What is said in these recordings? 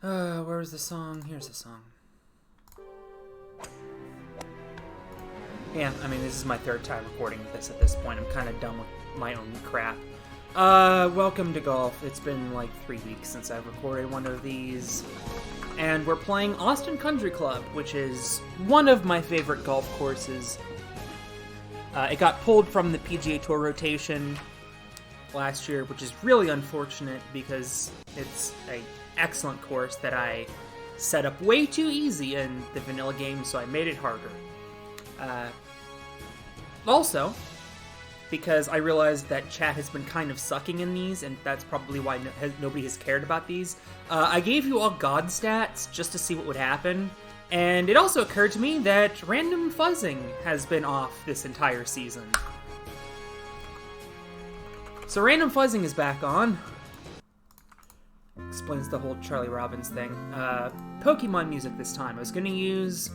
Where's the song? Here's the song. Yeah, I mean, this is my third time recording this at this point. I'm kind of done with my own crap. Welcome to golf. It's been like 3 weeks since I've recorded one of these. And we're playing Austin Country Club, which is one of my favorite golf courses. It got pulled from the PGA Tour rotation last year, which is really unfortunate because it's an excellent course that I set up way too easy in the vanilla game, so I made it harder. Also, because I realized that chat has been kind of sucking in these, and that's probably why nobody has cared about these, I gave you all God stats just to see what would happen, and it also occurred to me that random fuzzing has been off this entire season. So random fuzzing is back on. Explains the whole Charlie Robbins thing. Pokemon music this time. I was going to use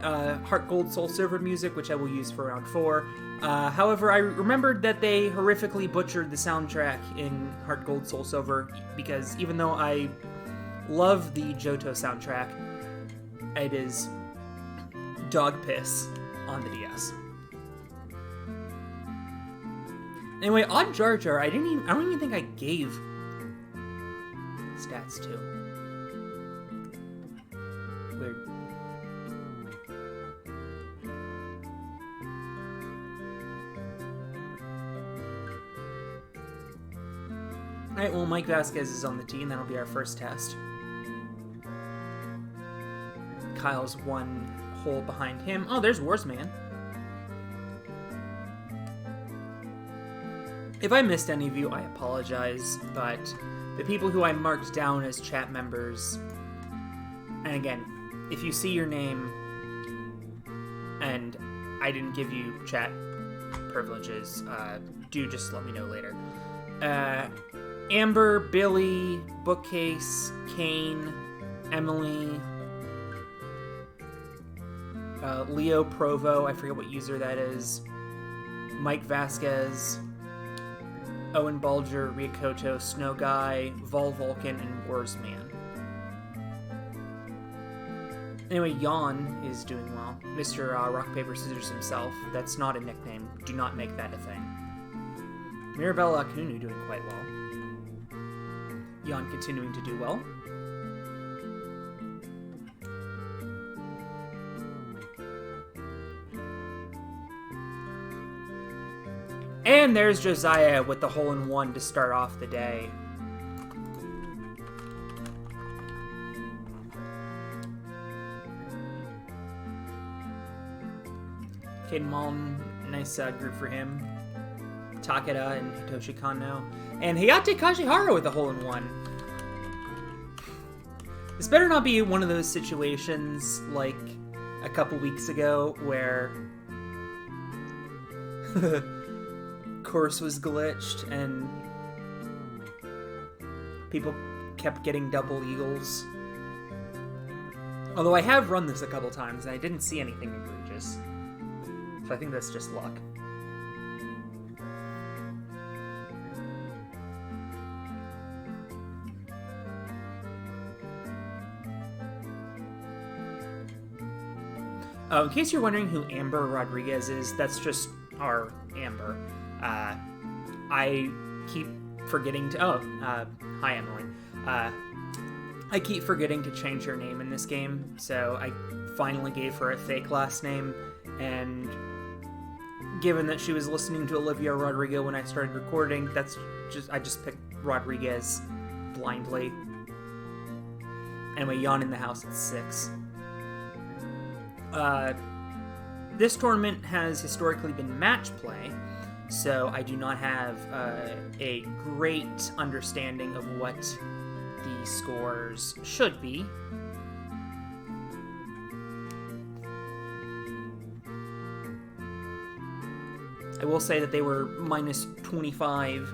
Heart Gold Soul Silver music, which I will use for round 4. However, I remembered that they horrifically butchered the soundtrack in Heart Gold Soul Silver, because even though I love the Johto soundtrack, it is dog piss on the DS. Anyway, Odd Jar Jar, I don't even think I gave stats to. Weird. Alright, well, Mike Vasquez is on the team. That'll be our first test. Kyle's one hole behind him. Oh, there's Warsman. If I missed any of you, I apologize, but the people who I marked down as chat members, and again, if you see your name and I didn't give you chat privileges, do just let me know later. Amber, Billy, Bookcase, Kane, Emily, Leo Provo, I forget what user that is, Mike Vasquez, Owen Bulger, Ryakoto, Snow Guy, Vol Vulcan, and Warsman. Anyway, Yawn is doing well. Mr. Rock, Paper, Scissors himself. That's not a nickname. Do not make that a thing. Mirabella Akunu doing quite well. Yawn continuing to do well. And there's Josiah with the hole-in-one to start off the day. Caden Malm, nice group for him. Takeda and Hitoshi Kanno. And Hayate Kashihara with the hole-in-one. This better not be one of those situations like a couple weeks ago where course was glitched and people kept getting double eagles. Although I have run this a couple times and I didn't see anything egregious. So I think that's just luck. In case you're wondering who Amber Rodriguez is, that's just our Amber. I keep forgetting to... hi, Emily. I keep forgetting to change her name in this game, so I finally gave her a fake last name, and given that she was listening to Olivia Rodrigo when I started recording, I just picked Rodriguez blindly. Anyway, Yawn in the house at 6. This tournament has historically been match play, so I do not have a great understanding of what the scores should be. I will say that they were minus 25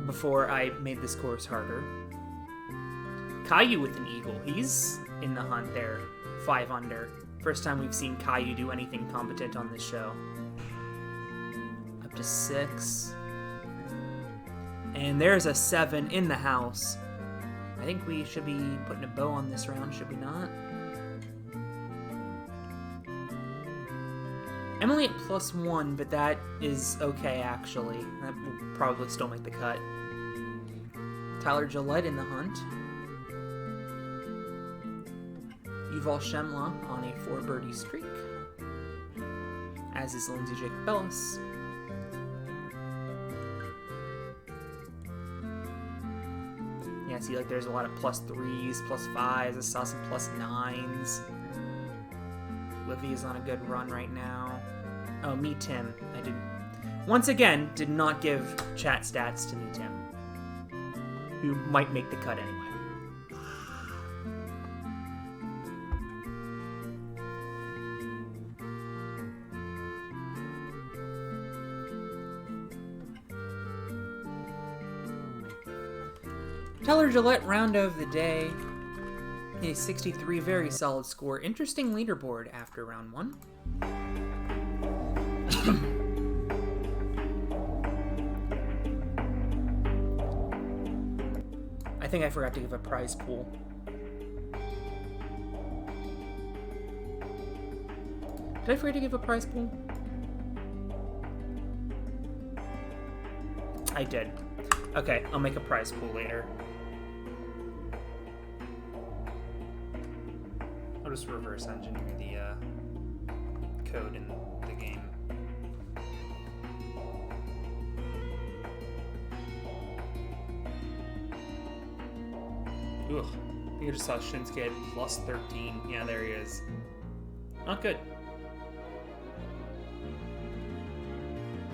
before I made this course harder. Caillou with an eagle. He's in the hunt there. 5 under. First time we've seen Caillou do anything competent on this show. Up to 6. And there's a 7 in the house. I I think we should be putting a bow on this round, should we not? Emily at +1, but that is okay, actually. That will probably still make the cut. Tyler Gillette in the hunt. Yuval Shemla on a 4-birdie streak. As is Lindsay Jacobellis. Yeah, see, like, there's a lot of +3s, +5s. I saw some +9s. Livy's on a good run right now. Oh, Me Tim. I did. Once again, did not give chat stats to Me Tim, who might make the cut anyway. Tyler Gillette, round of the day. A 63, very solid score. Interesting leaderboard after round 1. I think I forgot to give a prize pool. Did I forget to give a prize pool? I did. Okay, I'll make a prize pool later. I'll just reverse engineer the code in the game. Ugh. I think I just saw Shinsuke at +13. Yeah, there he is. Not good.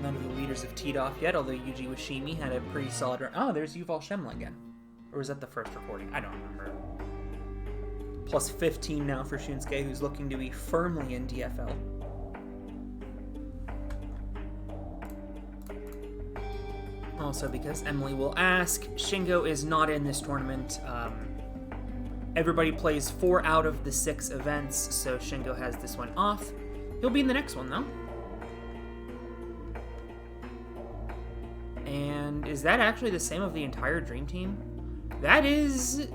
None of the leaders have teed off yet, although Yuji Washimi had a pretty solid run. Oh, there's Yuval Shemla again. Or was that the first recording? I don't remember. +15 now for Shinsuke, who's looking to be firmly in DFL. Also, because Emily will ask, Shingo is not in this tournament. Everybody plays 4 out of the 6 events, so Shingo has this one off. He'll be in the next one, though. And is that actually the same of the entire Dream Team? That is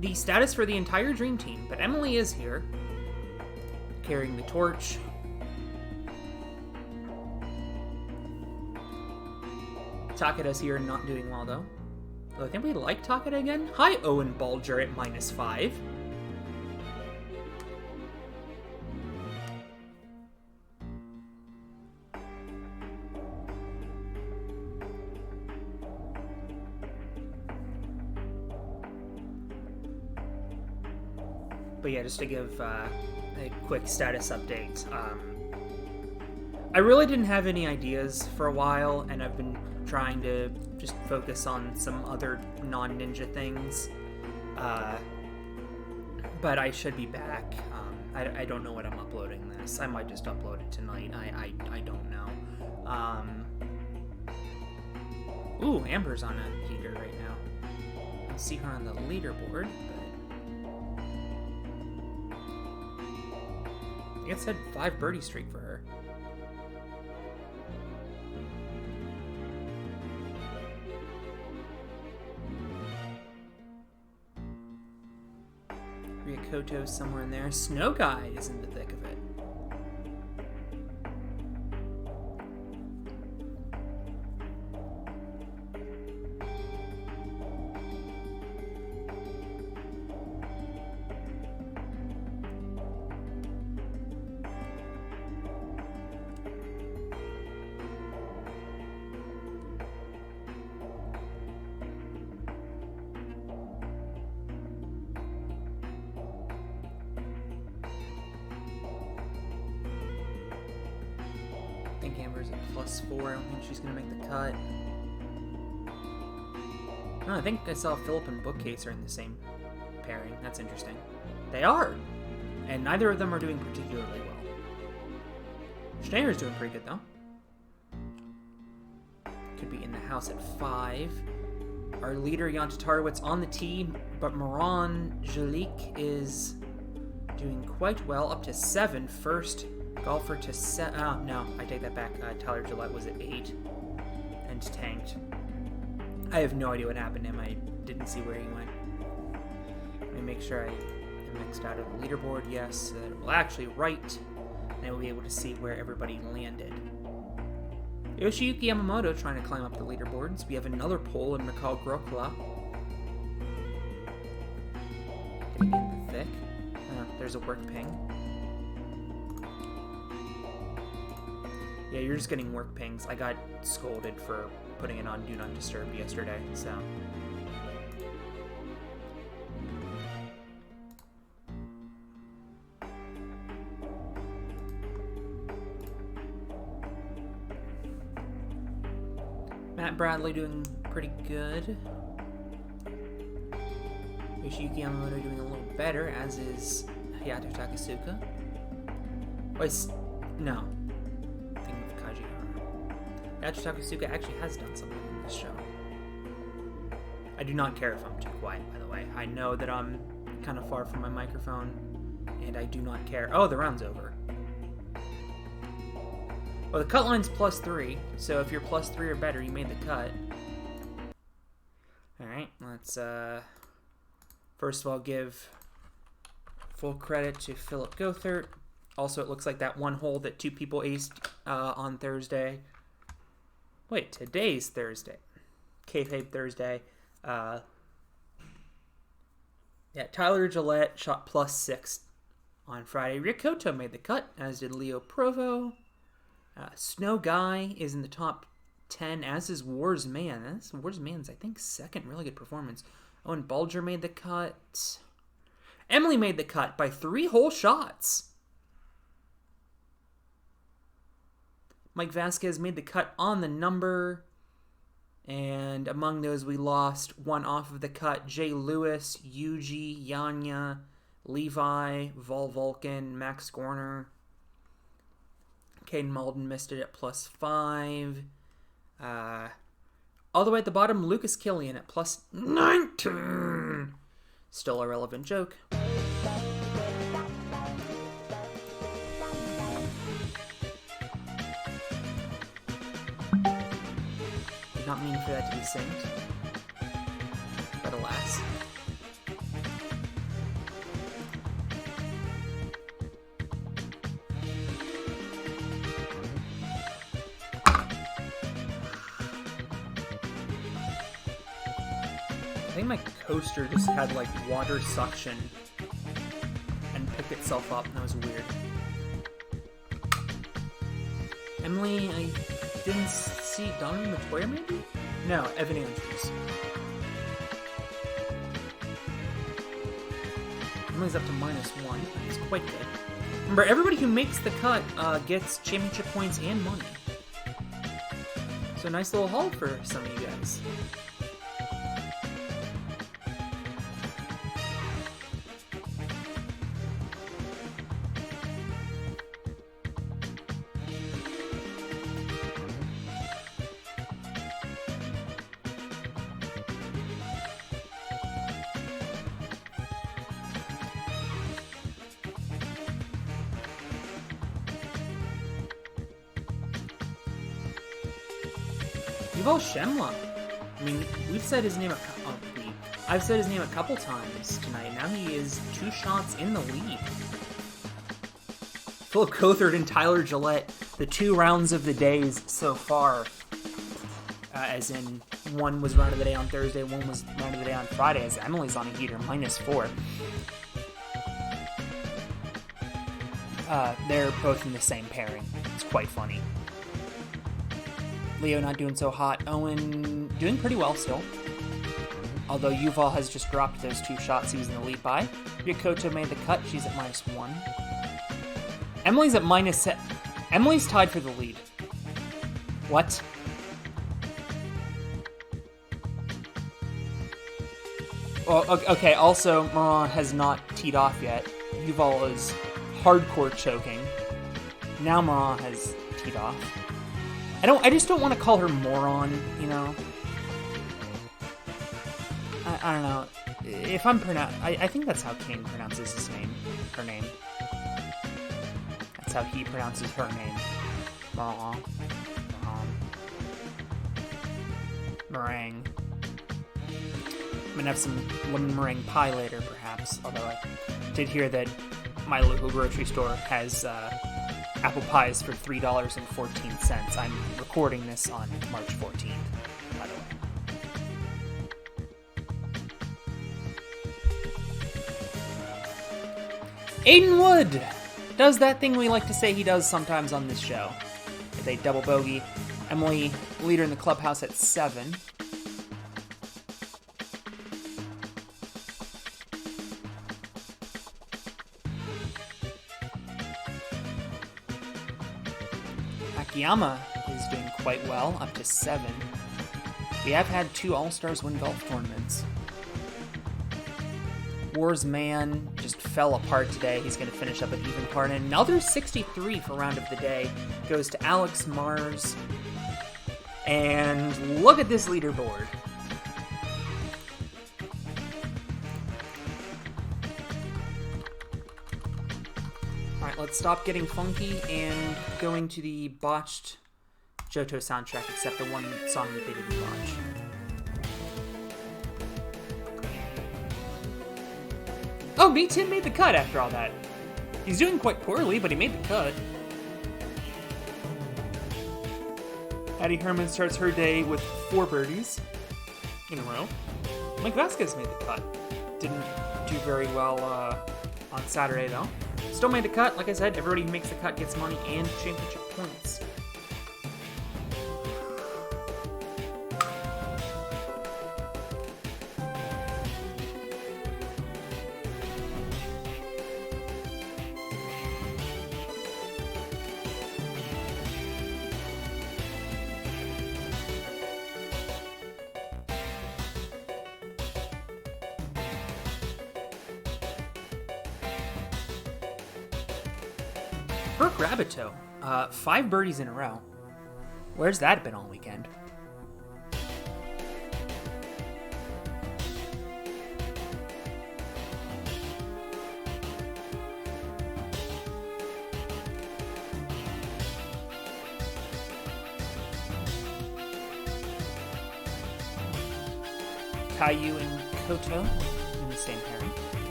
the status for the entire Dream Team, but Emily is here, carrying the torch. Takeda's here and not doing well, though. I think we like Takeda again. Hi, Owen Bulger at -5. But yeah, just to give a quick status update. I really didn't have any ideas for a while, and I've been trying to just focus on some other non-ninja things. But I should be back. I don't know when I'm uploading this. I might just upload it tonight. I don't know. Ooh, Amber's on a heater right now. I can see her on the leaderboard, but I guess it said 5 birdie streak for her. Ryakoto's somewhere in there. Snow Guy is in the thick of it. I think Amber's at +4. I don't think she's going to make the cut. No, I think I saw Philip and Bookcase are in the same pairing. That's interesting. They are! And neither of them are doing particularly well. Schneider's doing pretty good, though. Could be in the house at 5. Our leader, Jan Tatarowicz, on the tee, but Moran Jalik is doing quite well, up to 7. First golfer to set. Oh, no, I take that back. Tyler Gillette was at 8 and tanked. I have no idea what happened to him. I didn't see where he went. Let me make sure I am mixed out of the leaderboard. Yes, so that it will actually write, and I will be able to see where everybody landed. Yoshiyuki Yamamoto trying to climb up the leaderboards. We have another poll in Mikhail Grokla. Getting in the thick. There's a work ping. Yeah, you're just getting work pings. I got scolded for putting it on Do Not Disturb yesterday, so... Matt Bradley doing pretty good. Yoshiyuki Yamamoto doing a little better, as is Hayato Takasuka. Wait, no. Thinking of Kajihara. Hayato Takasuka actually has done something in this show. I do not care if I'm too quiet, by the way. I know that I'm kind of far from my microphone, and I do not care. Oh, the round's over. Well, the cut line's +3, so if you're +3 or better, you made the cut. Alright, let's, first of all, give full credit to Philip Gothert. Also, it looks like that one hole that 2 people aced on Thursday. Wait, today's Thursday. Kayfabe Thursday. Yeah, Tyler Gillette shot +6 on Friday. Rikoto made the cut, as did Leo Provo. Snow Guy is in the top 10, as is Wars Man. That's Wars Man's, I think, second really good performance. Owen Bulger made the cut. Emily made the cut by 3 whole shots. Mike Vasquez made the cut on the number. And among those, we lost 1 off of the cut. Jay Lewis, Yuji, Yanya, Levi, Vol Vulcan, Max Gorner. Caden Malden missed it at +5. All the way at the bottom, Lucas Killian at +19. Still a relevant joke. Did not mean for that to be synced. But alas. I think my coaster just had like water suction and picked itself up, and that was weird. Emily, I didn't see Donovan Matoya maybe? No, Evan Andrews. Emily's up to -1. That's quite good. Remember, everybody who makes the cut gets championship points and money. So nice little haul for some of you guys. Yuval Shemla. I mean, we've said his name I've said his name a couple times tonight. Now he is 2 shots in the lead. Philip Gothard and Tyler Gillette, the 2 rounds of the days so far. As in, one was round of the day on Thursday, one was round of the day on Friday, as Emily's on a heater, -4. They're both in the same pairing. It's quite funny. Leo not doing so hot. Owen doing pretty well still. Although Yuval has just dropped those 2 shots he was in the lead by. Rikoto made the cut. She's at -1. Emily's at -7. Emily's tied for the lead. What? Oh, okay, also, Moran has not teed off yet. Yuval is hardcore choking. Now Moran has teed off. I just don't want to call her moron, you know? I don't know. If I'm I think that's how Kane pronounces his name. Her name. That's how he pronounces her name. Moran. Meringue. I'm gonna have some lemon meringue pie later, perhaps. Although I did hear that my local grocery store has apple pies for $3.14. I'm recording this on March 14th, by the way. Aiden Wood does that thing we like to say he does sometimes on this show. With a double bogey. Emily, leader in the clubhouse at 7. Akiyama is doing quite well, up to 7. We have had 2 All-Stars win golf tournaments. Wars Man just fell apart today. He's going to finish up at even par. And another 63 for round of the day goes to Alex Mars. And look at this leaderboard. Alright, let's stop getting funky and go into the botched Johto soundtrack, except the one song that they didn't botch. Oh, B10 made the cut after all that. He's doing quite poorly, but he made the cut. Addie Herman starts her day with 4 birdies in a row. Mike Vasquez made the cut. Didn't do very well on Saturday, though. Still made the cut. Like I said, everybody who makes the cut gets money and championship points. Brooke Rabbitoe, 5 birdies in a row. Where's that been all weekend? Caillou and Koto in the same pairing.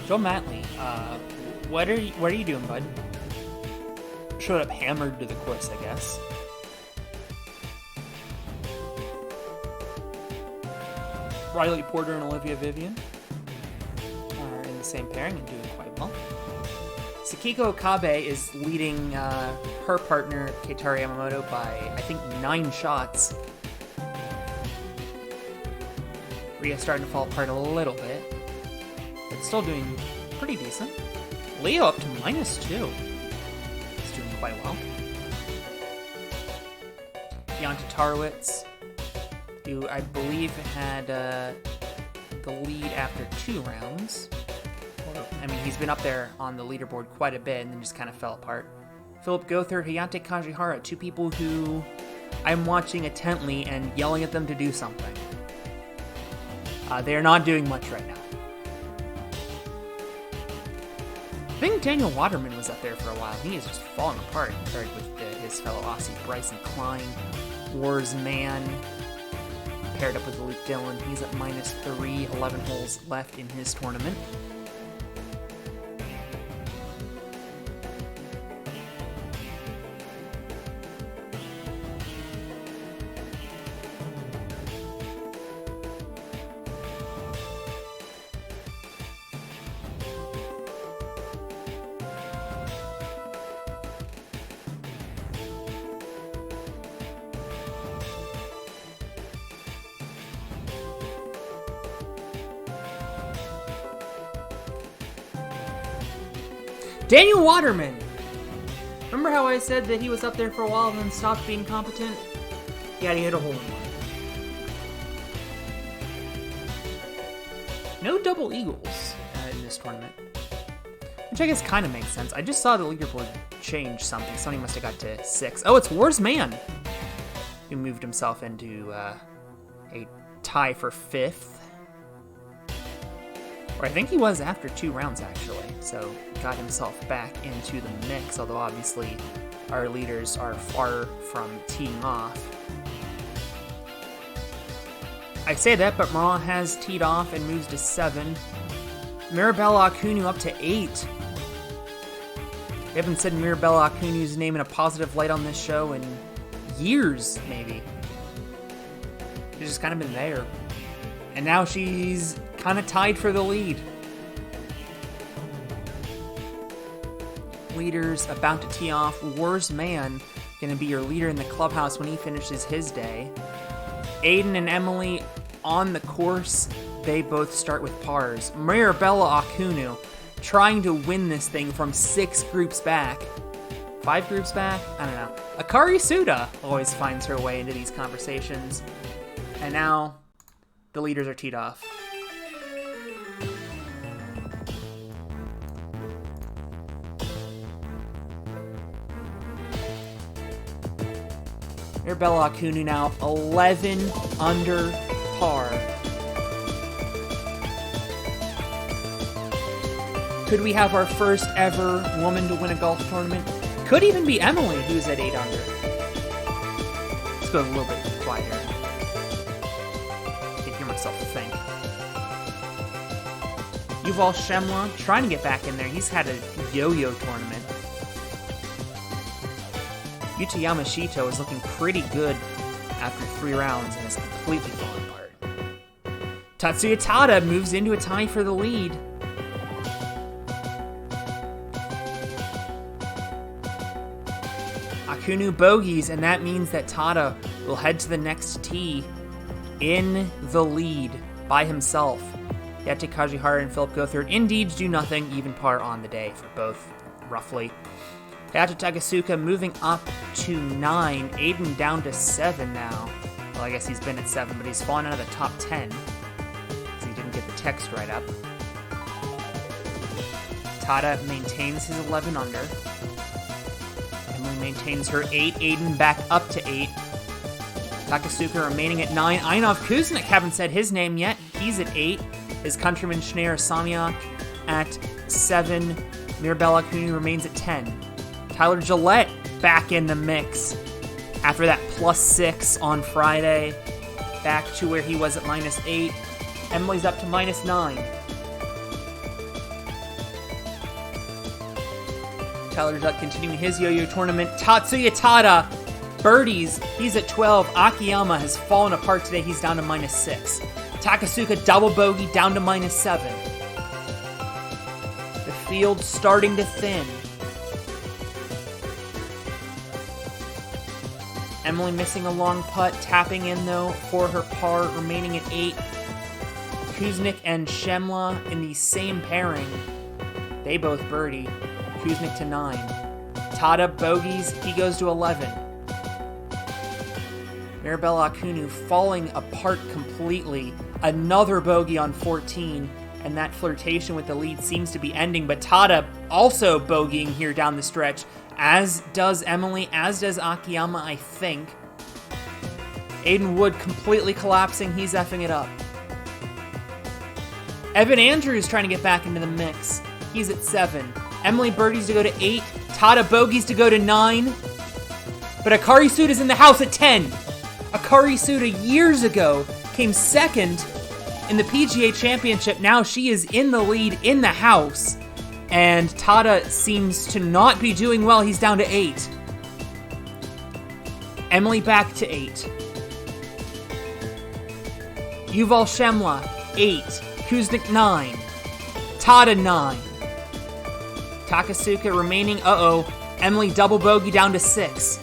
Joe Matley, what are you doing, bud? Showed up hammered to the course, I guess. Riley Porter and Olivia Vivian are in the same pairing and doing quite well. Sakiko Okabe is leading her partner, Keitaro Yamamoto, by, I think, 9 shots. Rhea starting to fall apart a little bit, but still doing pretty decent. Leo up to -2. He's doing quite well. Jan Tatarowicz, who I believe had the lead after 2 rounds. I mean, he's been up there on the leaderboard quite a bit and then just kind of fell apart. Philip Gothard, Hayate Kajihara, 2 people who I'm watching intently and yelling at them to do something. They are not doing much right now. I think Daniel Waterman was up there for a while. He is just falling apart compared with his fellow Aussie Bryson Klein. Wars Man paired up with Luke Dillon. He's at -3, 11 holes left in his tournament. Daniel Waterman! Remember how I said that he was up there for a while and then stopped being competent? Yeah, he hit a hole in one. No double eagles in this tournament. Which I guess kind of makes sense. I just saw the leaderboard change something. Somebody must have got to 6. Oh, it's Wars Man! Who moved himself into a tie for 5th. Or I think he was after 2 rounds, actually. So got himself back into the mix, although obviously our leaders are far from teeing off. I say that, but Marat has teed off and moves to 7. Mirabella Akunu up to 8. We haven't said Mirabella Akunu's name in a positive light on this show in years, maybe. She's just kind of been there. And now she's kind of tied for the lead. Leaders about to tee off. Wars Man going to be your leader in the clubhouse when he finishes his day. Aiden and Emily on the course. They both start with pars. Mirabella Akunu trying to win this thing from 6 groups back. 5 groups back? I don't know. Akari Suda always finds her way into these conversations. And now the leaders are teed off. Mirabella Akunu now 11 under par. Could we have our first ever woman to win a golf tournament? Could even be Emily, who's at 8 under. Let's go a little bit quieter. I can hear myself think. Yuval Shemla trying to get back in there. He's had a yo-yo tournament. Yuta Yamashito is looking pretty good after 3 rounds and is completely falling apart. Tatsuya Tada moves into a tie for the lead. Akunu bogeys, and that means that Tada will head to the next tee in the lead by himself. Yate Kajihara and Philip Gothard indeed do nothing, even par on the day for both, roughly. Hayato Takasuka moving up to 9. Aiden down to 7 now. Well, I guess he's been at 7, but he's fallen out of the top 10. Because he didn't get the text right up. Tada maintains his 11 under. Emily maintains her 8. Aiden back up to 8. Takasuka remaining at 9. Einov Kuznick, haven't said his name yet. He's at 8. His countryman Schneur Samyak at 7. Mirabella Akunu remains at 10. Tyler Gillette back in the mix after that +6 on Friday, back to where he was at -8. Emily's up to -9. Tyler Gillette continuing his yo-yo tournament. Tatsuya Tada birdies. He's at 12. Akiyama has fallen apart today. He's down to -6. Takasuka double bogey down to -7. The field starting to thin. Emily missing a long putt, tapping in though for her par, remaining at 8. Kuznick and Shemla in the same pairing. They both birdie. Kuznick to 9. Tada bogeys, he goes to 11. Mirabella Akunu falling apart completely. Another bogey on 14, and that flirtation with the lead seems to be ending, but Tada also bogeying here down the stretch. As does Emily, as does Akiyama, I think. Aiden Wood completely collapsing. He's effing it up. Evan Andrews trying to get back into the mix. He's at 7. Emily birdies to go to 8. Tada bogeys to go to 9. But Akari Suda's in the house at 10. Akari Suda years ago came second in the PGA Championship. Now she is in the lead in the house. And Tada seems to not be doing well. He's down to 8. Emily back to 8. Yuval Shemla, 8. Kuznick, 9. Tada, 9. Takasuka remaining, Emily double bogey down to 6.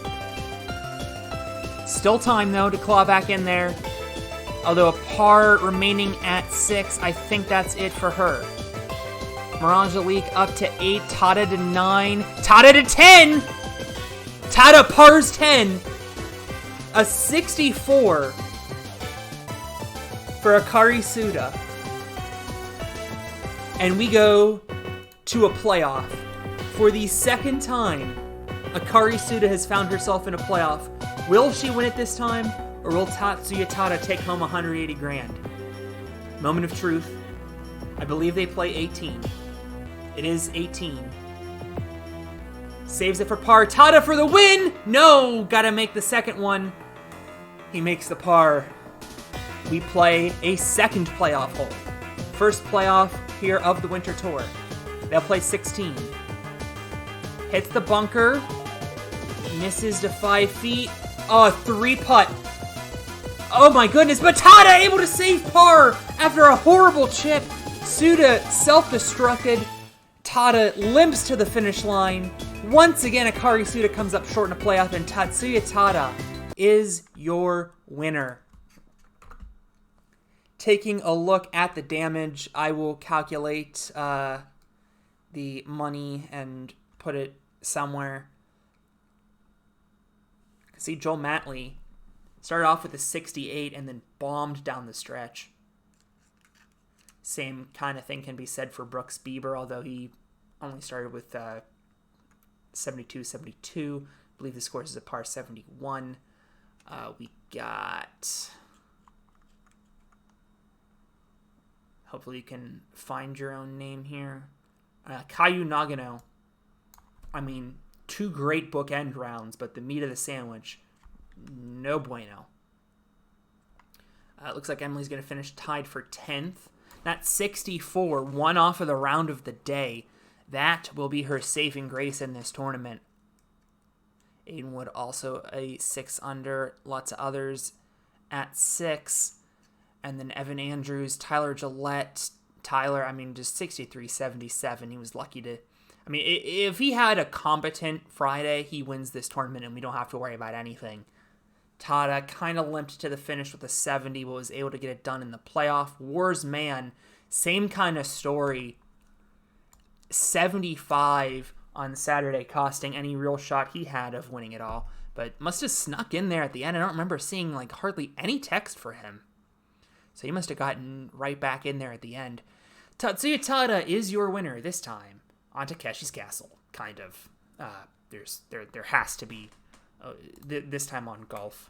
Still time, though, to claw back in there. Although a par remaining at 6, I think that's it for her. Mirangelique up to 8, Tada to 9, Tada to 10! Tada pars 10! A 64 for Akari Suda. And we go to a playoff. For the second time, Akari Suda has found herself in a playoff. Will she win it this time, or will Tatsuya Tada take home $180,000? Moment of truth. I believe they play 18. It is 18. Saves it for par. Tada for the win! No! Gotta make the second one. He makes the par. We play a second playoff hole. First playoff here of the Winter Tour. They'll play 16. Hits the bunker. Misses to 5 feet. Oh, 3-putt. Oh my goodness, but Tada able to save par after a horrible chip. Suda self-destructed. Tada limps to the finish line. Once again, Akari Suda comes up short in a playoff, and Tatsuya Tada is your winner. Taking a look at the damage, I will calculate the money and put it somewhere. See, Joel Matley started off with a 68 and then bombed down the stretch. Same kind of thing can be said for Brooks Bieber, although he only started with 72. I believe the scores is a par 71. We got... Hopefully you can find your own name here. Kayu Nagano. I mean, 2 great bookend rounds, but the meat of the sandwich, no bueno. It looks like Emily's going to finish tied for 10th. That's 64, one off of the round of the day. That will be her saving grace in this tournament. Aiden Wood also a 6 under. Lots of others at 6. And then Evan Andrews, Tyler Gillette. Tyler, just 63-77. He was lucky to... if he had a competent Friday, he wins this tournament and we don't have to worry about anything. Tada kind of limped to the finish with a 70, but was able to get it done in the playoff. Wars Man, same kind of story. 75 on Saturday, costing any real shot he had of winning it all. But must have snuck in there at the end. I don't remember seeing hardly any text for him. So he must have gotten right back in there at the end. Tatsuya Tada is your winner this time on Takeshi's Castle, kind of. There has to be this time on golf.